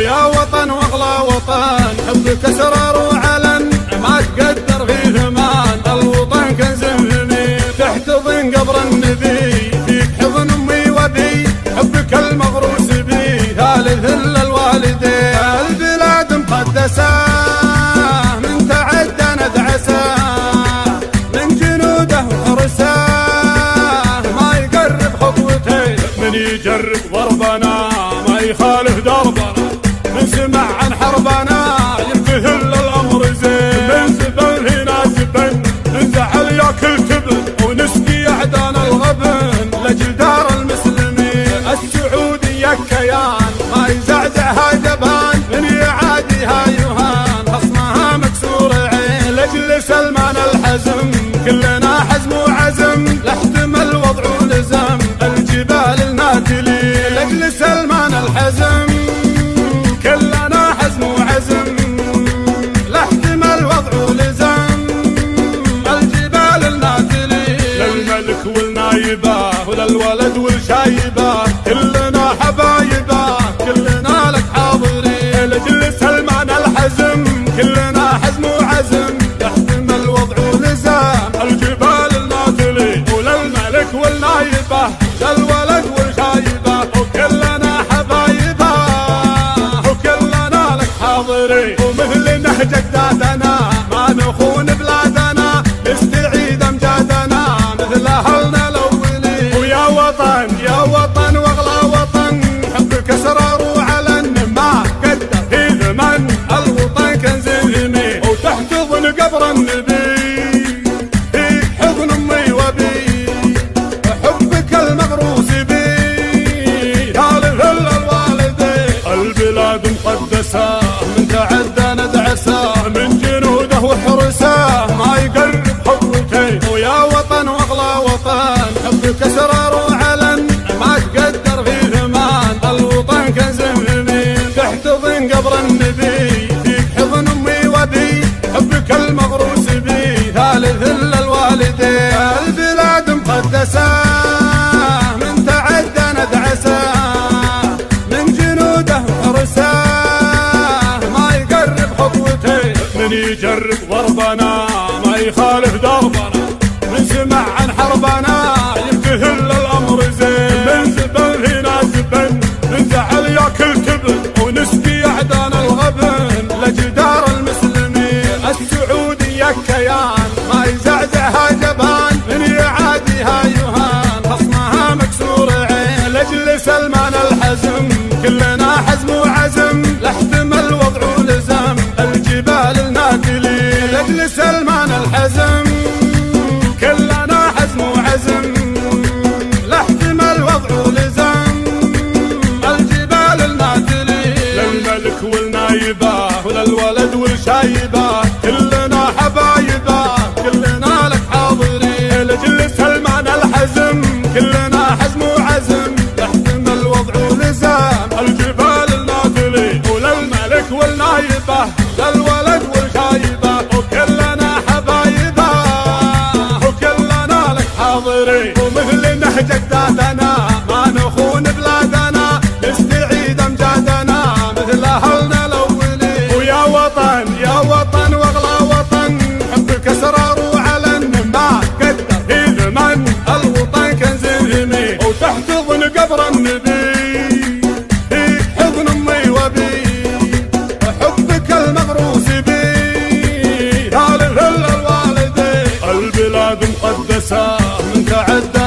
ويا وطن واغلى وطن حبك اسرار وعلن ما تقدر في ثمان. الوطن كنز ثمين تحتضن قبر النبي فيك حضن امي وابي حبك المغروس بي ثالث الا الوالدين. البلاد مقدسه من تعدى ندعسه من جنوده وحرسه ما يقرب خطوتين. من يجرب ضربنا ما يخالف دربنا من سمع عن حربنا يمتثل الامر زين. من زبن هنا زبن من زعل ياكل تبن ونسقي اعدانا الغبن لاجل دار المسلمين. السعوديه كيان ما يزعزعها جبان من يعاديها يهان خصمها مكسور عين. لاجل سلمان الحزم كلنا حزم وعزم لاحتمل وضع ولزم الجبال الناتلين. لاجل سلمان الحزم كلنا حزم وعزم لاحتمل وضع ولزم الجبال الناتلين. للملك والنايبه وللولد والشايبه كلنا حبايبه كلنا لك حاضرين. لاجل سلمان الحزم كلنا حزم وعزم يحتمل وضع ولزم الجبال الناتلين. وللملك والنايبه للولد والشايبه وكلنا حبايبه وكلنا لك حاضرين. ومثل نهج اجدادنا ما نخون بلادنا نستعيد امجادنا مثل اهلنا الاولين. ويا وطن يا وطن واغلى وطن حبك اسرار وعلن ما قدر في ثمن. الوطن كنز ثمين وتحتضن قبر النبي في حضن امي وابي حبك المغروس بي ثالث الا الوالدين. البلاد مقدسه من تعدى ندعسه من جنوده وحرسه ما يقرب خطوتين. ويا وطن واغلى وطن حبك اسرار وعلن ما تقدر في ثمان. الوطن كنز ثمين تحتضن قبر النبي فيك حضن امي وابي حبك المغروس بي ثالث الا الوالدين. البلاد مقدسه من تعدى ندعسه من جنوده وحرسه ما يقرب خطوتين. من يجرب ضربنا ما يخالف دربنا من سمع عن حربنا يمتثل الامر زين. من زبن هنا زبن من زعل ياكل تبن ونسقي اعدانا الغبن لاجل دار المسلمين. السعوديه كيان ما يزعزعها جبان من يعاديها يهان خصمها مكسور عين. لاجل سلمان الحزم كلنا حزم وعزم لاحتمل وضع ولزم الجبال الناتلين. لاجل سلمان الحزم كلنا حزم وعزم لاحتمل وضع ولزم الجبال الناتلين. للملك والنايبه وللولد والشايبه كلنا حبايبه كلنا لك حاضرين. لاجل سلمان الحزم كلنا حزم وعزم يحتمل وضع ولزم الجبال الناتلين. وللملك والنايبه للولد والشايبه وكلنا حبايبه وكلنا لك حاضرين. ومثل نهج اجدادنا ما نخون بلادنا نستعيد امجادنا مثل اهلنا الاولين. ويا وطن يا وطن واغلى وطن حبك اسرار وعلن ما قدر في ثمن. الوطن كنز ثمين وتحتضن قبر النبي في حضن امي وابي حبك المغروس بي ثالث الا الوالدين. البلاد مقدسه من تعدى